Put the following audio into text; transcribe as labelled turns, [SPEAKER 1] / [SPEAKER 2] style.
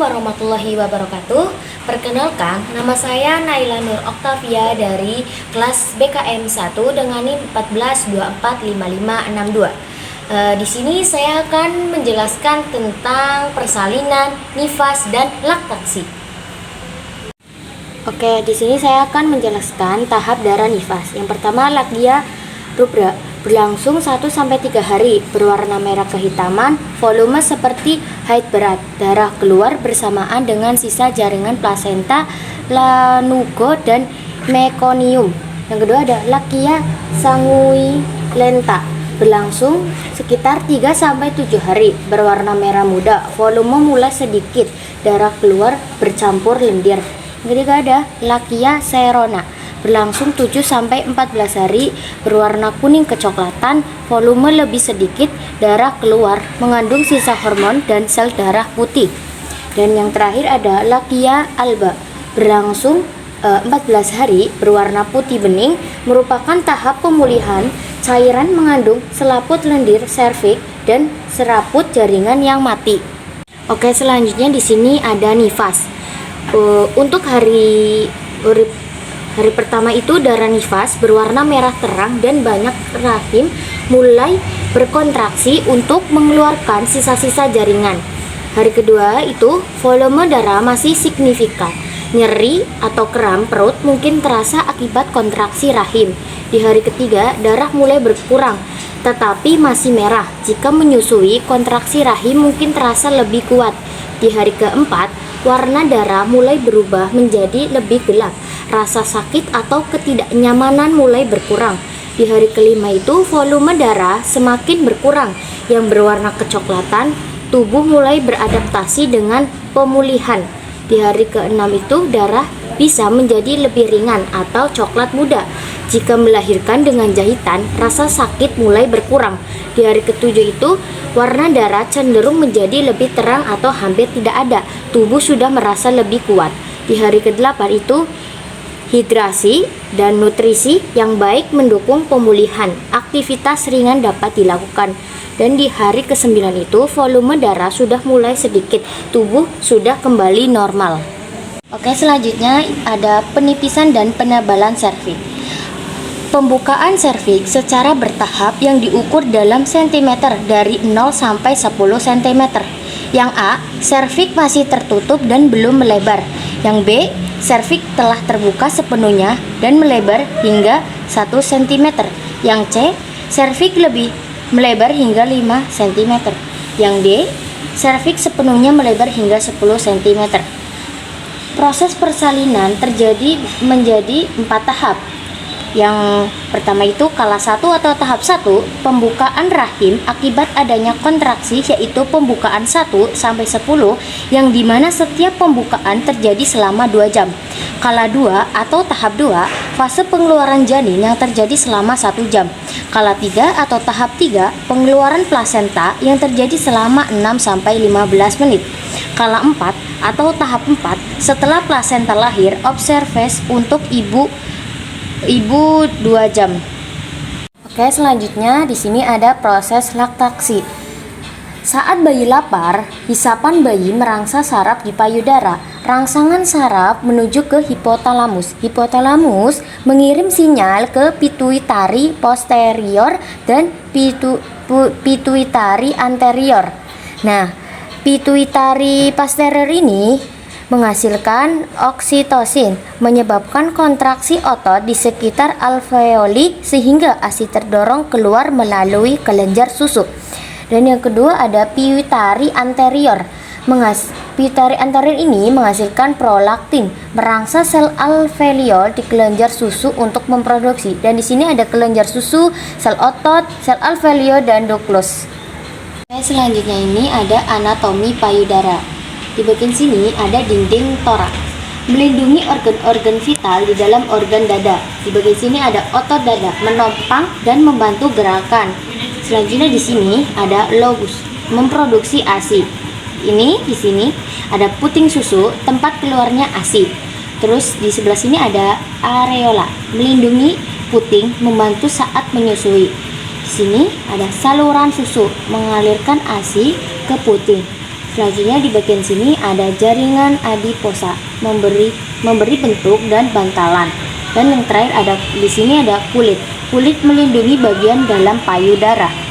[SPEAKER 1] warahmatullahi wabarakatuh. Perkenalkan, nama saya Naila Nur Oktavia dari kelas BKM 1 dengan NIM 14245562. Di sini saya akan menjelaskan tentang persalinan, nifas, dan laktasi. Oke, di sini saya akan menjelaskan tahap darah nifas. Yang pertama, lakdia rubra, berlangsung 1-3 hari, berwarna merah kehitaman, volume seperti haid berat, darah keluar bersamaan dengan sisa jaringan plasenta, lanugo, dan mekonium. Yang kedua ada lakia sanguilenta, berlangsung sekitar 3-7 hari, berwarna merah muda, volume mulai sedikit, darah keluar bercampur lendir. Yang ketiga ada lakia serona, berlangsung 7-14 hari, berwarna kuning kecoklatan, volume lebih sedikit, darah keluar, mengandung sisa hormon dan sel darah putih. Dan yang terakhir ada lakia alba, berlangsung 14 hari, berwarna putih bening, merupakan tahap pemulihan cairan mengandung selaput lendir serviks dan seraput jaringan yang mati. Oke, selanjutnya di sini ada nifas. Untuk hari pertama itu darah nifas berwarna merah terang dan banyak rahim mulai berkontraksi untuk mengeluarkan sisa-sisa jaringan. Hari kedua itu volume darah masih signifikan. Nyeri atau kram perut mungkin terasa akibat kontraksi rahim. Di hari ketiga darah mulai berkurang tetapi masih merah. Jika menyusui, kontraksi rahim mungkin terasa lebih kuat. Di hari keempat warna darah mulai berubah menjadi lebih gelap. Rasa sakit atau ketidaknyamanan mulai berkurang. Di hari kelima itu volume darah semakin berkurang yang berwarna kecoklatan, tubuh mulai beradaptasi dengan pemulihan. Di hari keenam itu darah bisa menjadi lebih ringan atau coklat muda. Jika melahirkan dengan jahitan, rasa sakit mulai berkurang. Di hari ketujuh itu warna darah cenderung menjadi lebih terang atau hampir tidak ada. Tubuh sudah merasa lebih kuat. Di hari ke-8 itu hidrasi dan nutrisi yang baik mendukung pemulihan. Aktivitas ringan dapat dilakukan. Dan di hari ke-9 itu volume darah sudah mulai sedikit. Tubuh sudah kembali normal. Oke, selanjutnya ada penipisan dan penebalan serviks. Pembukaan serviks secara bertahap yang diukur dalam sentimeter dari 0 sampai 10 cm. Yang A, serviks masih tertutup dan belum melebar. Yang B, serviks telah terbuka sepenuhnya dan melebar hingga 1 cm. Yang C, serviks lebih melebar hingga 5 cm. Yang D, serviks sepenuhnya melebar hingga 10 cm. Proses persalinan terjadi menjadi 4 tahap. Yang pertama itu kala 1 atau tahap 1, pembukaan rahim akibat adanya kontraksi, yaitu pembukaan 1 sampai 10 yang dimana setiap pembukaan terjadi selama 2 jam. Kala 2 atau tahap 2, fase pengeluaran janin yang terjadi selama 1 jam. Kala 3 atau tahap 3, pengeluaran plasenta yang terjadi selama 6 sampai 15 menit. Kala 4 atau tahap 4, setelah plasenta lahir, observasi untuk ibu 2 jam. Oke, selanjutnya di sini ada proses laktasi. Saat bayi lapar, hisapan bayi merangsang saraf di payudara. Rangsangan saraf menuju ke hipotalamus. Hipotalamus mengirim sinyal ke pituitari posterior dan pituitari anterior. Nah, pituitari posterior ini menghasilkan oksitosin, menyebabkan kontraksi otot di sekitar alveoli sehingga ASI terdorong keluar melalui kelenjar susu. Dan yang kedua ada pituitari anterior. Pituitari anterior ini menghasilkan prolaktin, merangsang sel alveoli di kelenjar susu untuk memproduksi. Dan di sini ada kelenjar susu, sel otot, sel alveoli dan nuklus. Selanjutnya ini ada anatomi payudara. Di bagian sini ada dinding toraks, melindungi organ-organ vital di dalam organ dada. Di bagian sini ada otot dada, menopang dan membantu gerakan. Selanjutnya di sini ada lobus, memproduksi ASI. Ini di sini ada puting susu, tempat keluarnya ASI. Terus di sebelah sini ada areola, melindungi puting, membantu saat menyusui. Di sini ada saluran susu, mengalirkan ASI ke puting. Selanjutnya di bagian sini ada jaringan adiposa, memberi bentuk dan bantalan. Dan yang terakhir di sini ada kulit. Kulit melindungi bagian dalam payudara.